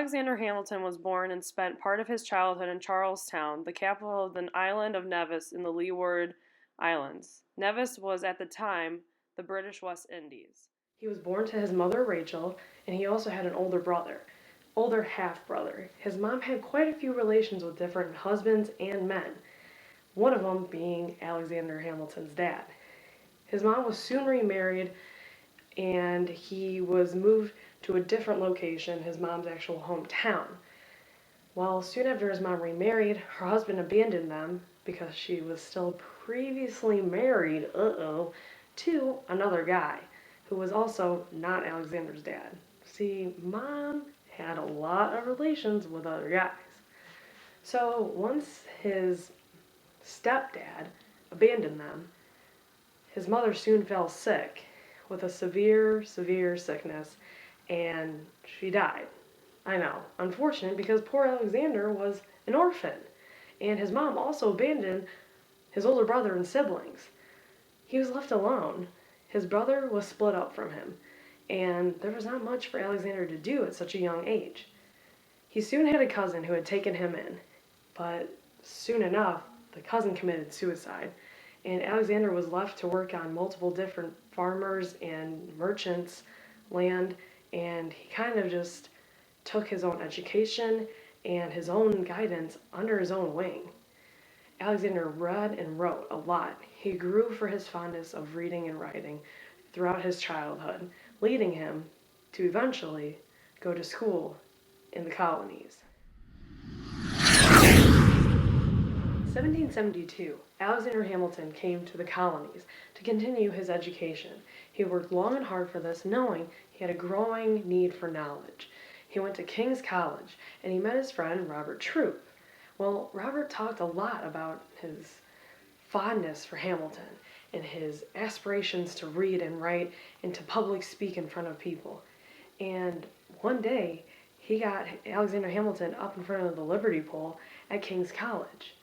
Alexander Hamilton was born and spent part of his childhood in Charlestown, the capital of the island of Nevis in the Leeward Islands. Nevis was at the time the British West Indies. He was born to his mother Rachel, and he also had an older half-brother. His mom had quite a few relations with different husbands and men, one of them being Alexander Hamilton's dad. His mom was soon remarried, and he was moved to a different location, his mom's actual hometown. Well, soon after his mom remarried, her husband abandoned them because she was still previously married, to another guy who was also not Alexander's dad. See, mom had a lot of relations with other guys. So once his stepdad abandoned them, his mother soon fell sick with a severe sickness, and she died. I know, unfortunate, because poor Alexander was an orphan, and his mom also abandoned his older brother and siblings. He was left alone. His brother was split up from him, and there was not much for Alexander to do at such a young age. He soon had a cousin who had taken him in, but soon enough, the cousin committed suicide, and Alexander was left to work on multiple different farmers and merchants' land, and he kind of just took his own education and his own guidance under his own wing. Alexander read and wrote a lot. He grew for his fondness of reading and writing throughout his childhood, leading him to eventually go to school in the colonies. 1772, Alexander Hamilton came to the colonies to continue his education. He worked long and hard for this, knowing he had a growing need for knowledge. He went to King's College, and he met his friend Robert Troup. Well, Robert talked a lot about his fondness for Hamilton and his aspirations to read and write and to public speak in front of people. And one day, he got Alexander Hamilton up in front of the Liberty Pole at King's College.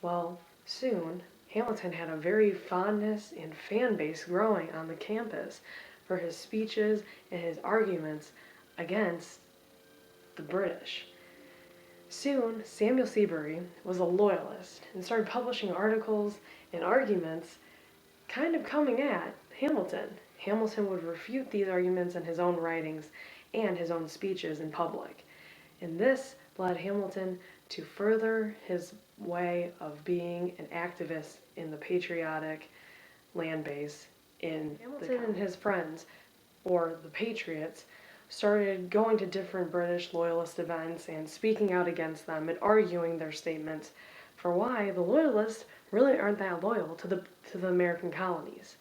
Well, soon, Hamilton had a very fondness and fan base growing on the campus for his speeches and his arguments against the British. Soon, Samuel Seabury was a loyalist and started publishing articles and arguments kind of coming at Hamilton. Hamilton would refute these arguments in his own writings and his own speeches in public. And this led Hamilton to further his way of being an activist in the patriotic land base in Hamilton and his friends, or the Patriots, started going to different British loyalist events and speaking out against them and arguing their statements for why the loyalists really aren't that loyal to the American colonies.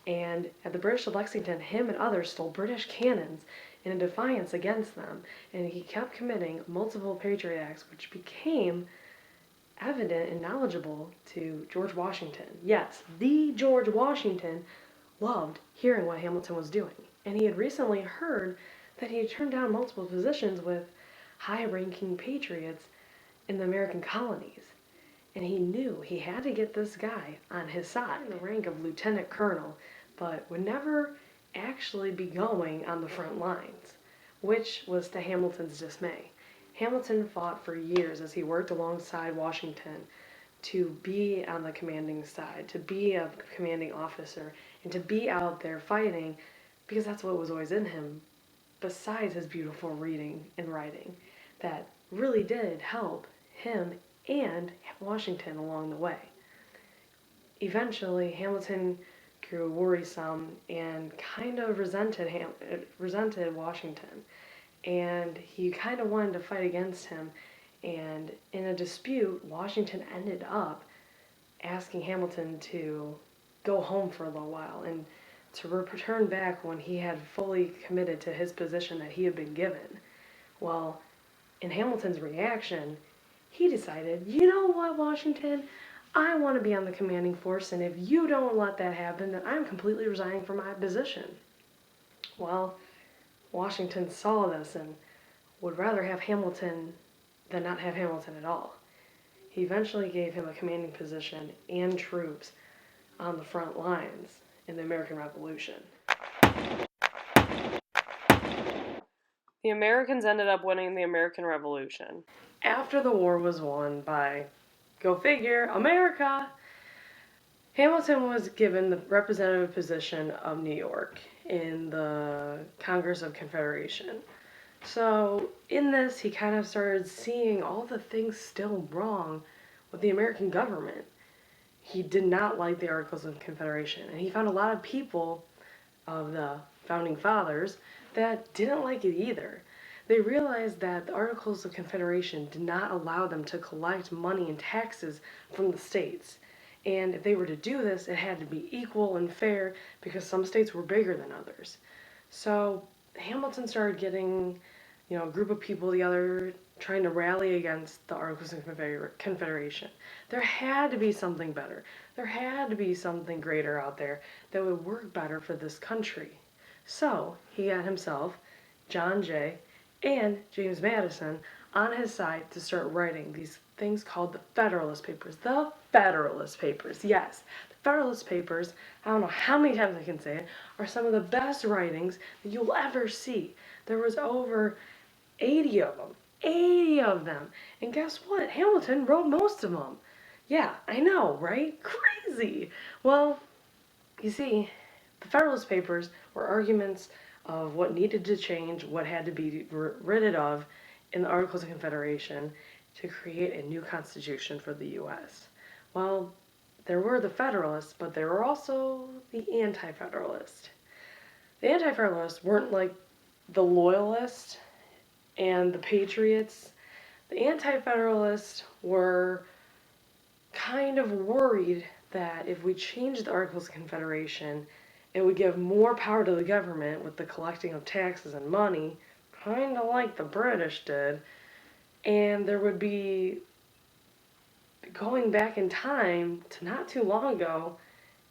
And at the British of Lexington, him and others stole British cannons in defiance against them, and he kept committing multiple Patriot Acts, which became evident and knowledgeable to George Washington. Yes, the George Washington loved hearing what Hamilton was doing, and he had recently heard that he had turned down multiple positions with high-ranking patriots in the American colonies. And he knew he had to get this guy on his side, in the rank of lieutenant colonel, but would never actually be going on the front lines, which was to Hamilton's dismay. Hamilton fought for years as he worked alongside Washington to be on the commanding side, to be a commanding officer, and to be out there fighting, because that's what was always in him, besides his beautiful reading and writing, that really did help him and Washington along the way. Eventually, Hamilton grew worrisome and kind of resented Washington, and he kind of wanted to fight against him, and in a dispute, Washington ended up asking Hamilton to go home for a little while and to return back when he had fully committed to his position that he had been given. Well, in Hamilton's reaction, he decided, you know what, Washington? I want to be on the commanding force, and if you don't let that happen, then I'm completely resigning from my position. Well, Washington saw this and would rather have Hamilton than not have Hamilton at all. He eventually gave him a commanding position and troops on the front lines in the American Revolution. The Americans ended up winning the American Revolution. After the war was won by, go figure, America, Hamilton was given the representative position of New York in the Congress of Confederation. So, in this, he kind of started seeing all the things still wrong with the American government. He did not like the Articles of Confederation, and he found a lot of people of the founding fathers that didn't like it either. They realized that the Articles of Confederation did not allow them to collect money and taxes from the states. And if they were to do this, it had to be equal and fair because some states were bigger than others. So Hamilton started getting, a group of people together trying to rally against the Articles of Confederation. There had to be something better. There had to be something greater out there that would work better for this country. So he got himself, John Jay, and James Madison on his side to start writing these things called the Federalist Papers. The Federalist Papers, yes. The Federalist Papers, I don't know how many times I can say it, are some of the best writings that you'll ever see. There was over 80 of them. 80 of them. And guess what? Hamilton wrote most of them. Yeah, I know, right? Crazy. Well, you see, the Federalist Papers were arguments of what needed to change, what had to be rid of in the Articles of Confederation to create a new constitution for the U.S. Well, there were the Federalists, but there were also the Anti-Federalists. The Anti-Federalists weren't like the Loyalists and the Patriots. The Anti-Federalists were kind of worried that if we changed the Articles of Confederation, it would give more power to the government with the collecting of taxes and money, kind of like the British did, and there would be going back in time to not too long ago,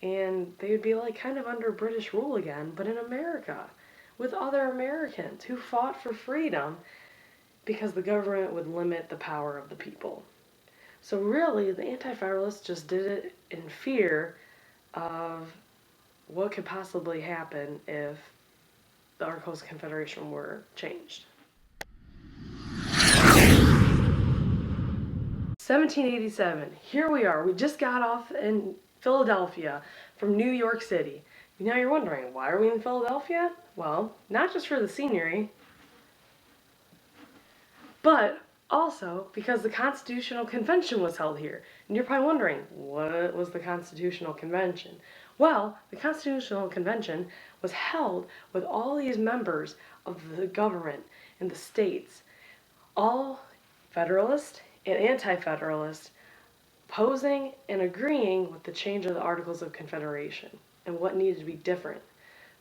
and they would be like kind of under British rule again, but in America, with other Americans who fought for freedom because the government would limit the power of the people. So really, the Anti-Federalists just did it in fear of what could possibly happen if the Articles of Confederation were changed. 1787, here we are. We just got off in Philadelphia from New York City. Now you're wondering, why are we in Philadelphia? Well, not just for the scenery, but also because the Constitutional Convention was held here. And you're probably wondering, what was the Constitutional Convention? Well, the Constitutional Convention was held with all these members of the government in the states, all Federalist and Anti-Federalist, opposing and agreeing with the change of the Articles of Confederation and what needed to be different.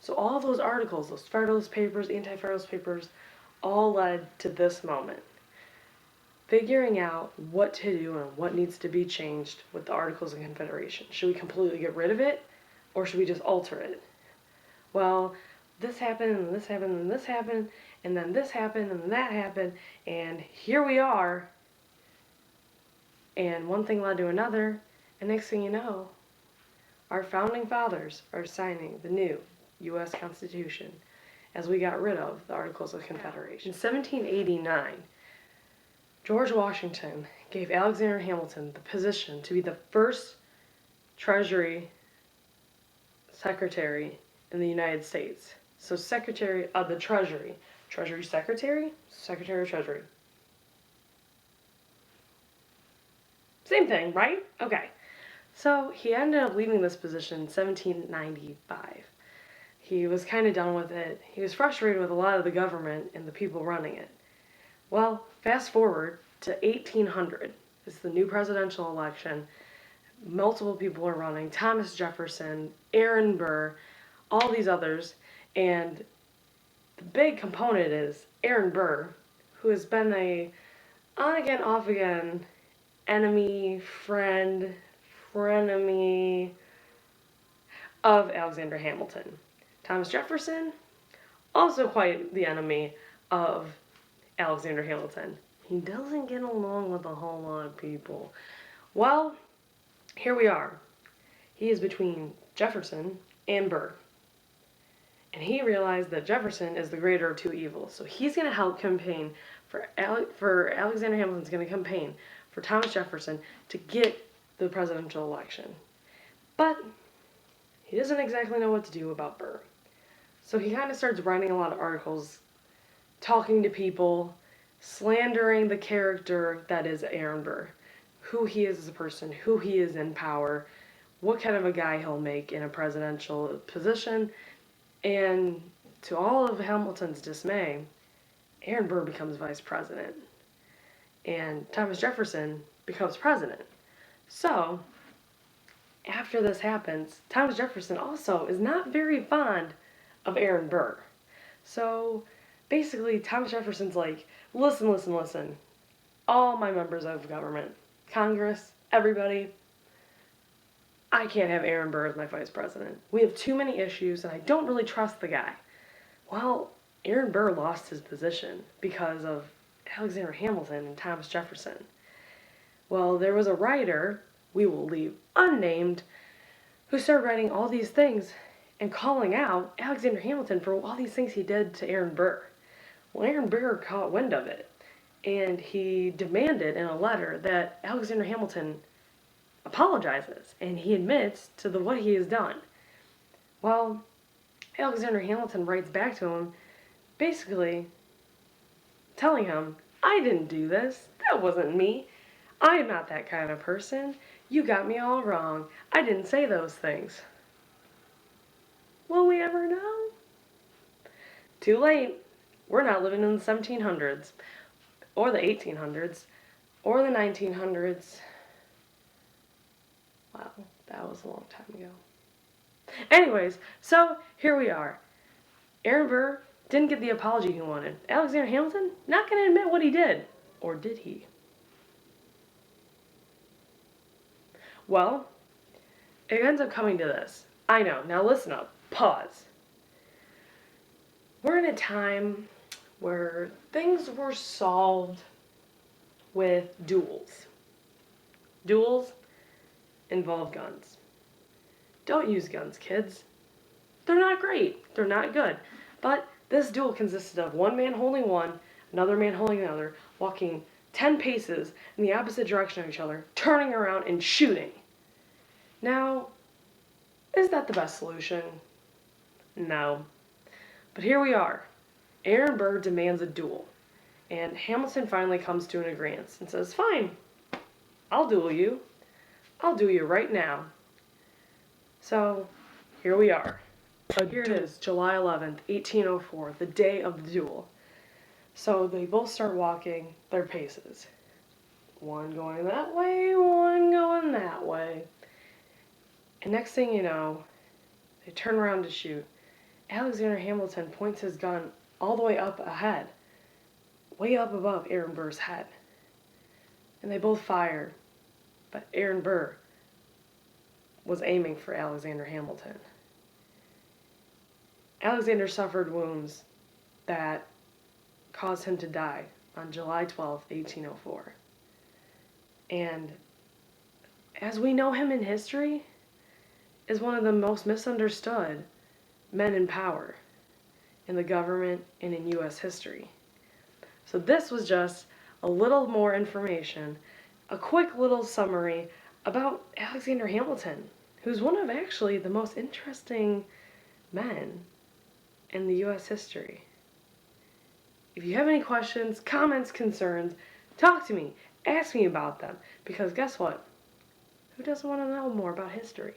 So all those articles, those Federalist Papers, Anti-Federalist Papers, all led to this moment. Figuring out what to do and what needs to be changed with the Articles of Confederation. Should we completely get rid of it, or should we just alter it? Well, this happened, and this happened, and this happened, and then this happened, and that happened, and here we are. And one thing led to another, and next thing you know, our founding fathers are signing the new U.S. Constitution as we got rid of the Articles of Confederation. In 1789, George Washington gave Alexander Hamilton the position to be the first Treasury Secretary in the United States. So Secretary of the Treasury. Treasury Secretary? Secretary of Treasury. Same thing, right? Okay. So he ended up leaving this position in 1795. He was kind of done with it. He was frustrated with a lot of the government and the people running it. Well, fast forward to 1800. It's the new presidential election. Multiple people are running. Thomas Jefferson, Aaron Burr, all these others. And the big component is Aaron Burr, who has been a on-again, off-again enemy, friend, frenemy of Alexander Hamilton. Thomas Jefferson, also quite the enemy of Alexander Hamilton. He doesn't get along with a whole lot of people. Well, here we are. He is between Jefferson and Burr. And he realized that Jefferson is the greater of two evils. So he's going to help campaign for Alexander Hamilton's going to campaign for Thomas Jefferson to get the presidential election. But he doesn't exactly know what to do about Burr. So he kind of starts writing a lot of articles, talking to people, slandering the character that is Aaron Burr, who he is as a person, who he is in power, what kind of a guy he'll make in a presidential position. And to all of Hamilton's dismay, Aaron Burr becomes vice president, and Thomas Jefferson becomes president. So, after this happens, Thomas Jefferson also is not very fond of Aaron Burr. So, basically, Thomas Jefferson's like, listen, listen, listen. All my members of government, Congress, everybody, I can't have Aaron Burr as my vice president. We have too many issues, and I don't really trust the guy. Well, Aaron Burr lost his position because of Alexander Hamilton and Thomas Jefferson. Well, there was a writer, we will leave unnamed, who started writing all these things and calling out Alexander Hamilton for all these things he did to Aaron Burr. Well, Aaron Burr caught wind of it, and he demanded in a letter that Alexander Hamilton apologizes, and he admits to what he has done. Well, Alexander Hamilton writes back to him, basically telling him, I didn't do this. That wasn't me. I am not that kind of person. You got me all wrong. I didn't say those things. Will we ever know? Too late. We're not living in the 1700s, or the 1800s, or the 1900s. Wow, that was a long time ago. Anyways, so here we are. Aaron Burr didn't get the apology he wanted. Alexander Hamilton not going to admit what he did. Or did he? Well, it ends up coming to this. I know. Now listen up. Pause. We're in a time where things were solved with duels. Duels involve guns. Don't use guns, kids. They're not great. They're not good. But this duel consisted of one man holding one, another man holding another, walking 10 paces in the opposite direction of each other, turning around and shooting. Now, is that the best solution? No. But here we are. Aaron Burr demands a duel. And Hamilton finally comes to an agreement and says, fine, I'll duel you. I'll duel you right now. So, here we are. Here it is, July 11th, 1804, the day of the duel. So they both start walking their paces. One going that way, one going that way. And next thing you know, they turn around to shoot. Alexander Hamilton points his gun all the way up ahead, way up above Aaron Burr's head. And they both fire, but Aaron Burr was aiming for Alexander Hamilton. Alexander suffered wounds that caused him to die on July 12, 1804. And as we know him in history, is one of the most misunderstood men in power in the government and in U.S. history. So this was just a little more information, a quick little summary about Alexander Hamilton, who's one of actually the most interesting men in the U.S. history. If you have any questions, comments, concerns, talk to me. Ask me about them. Because guess what? Who doesn't want to know more about history?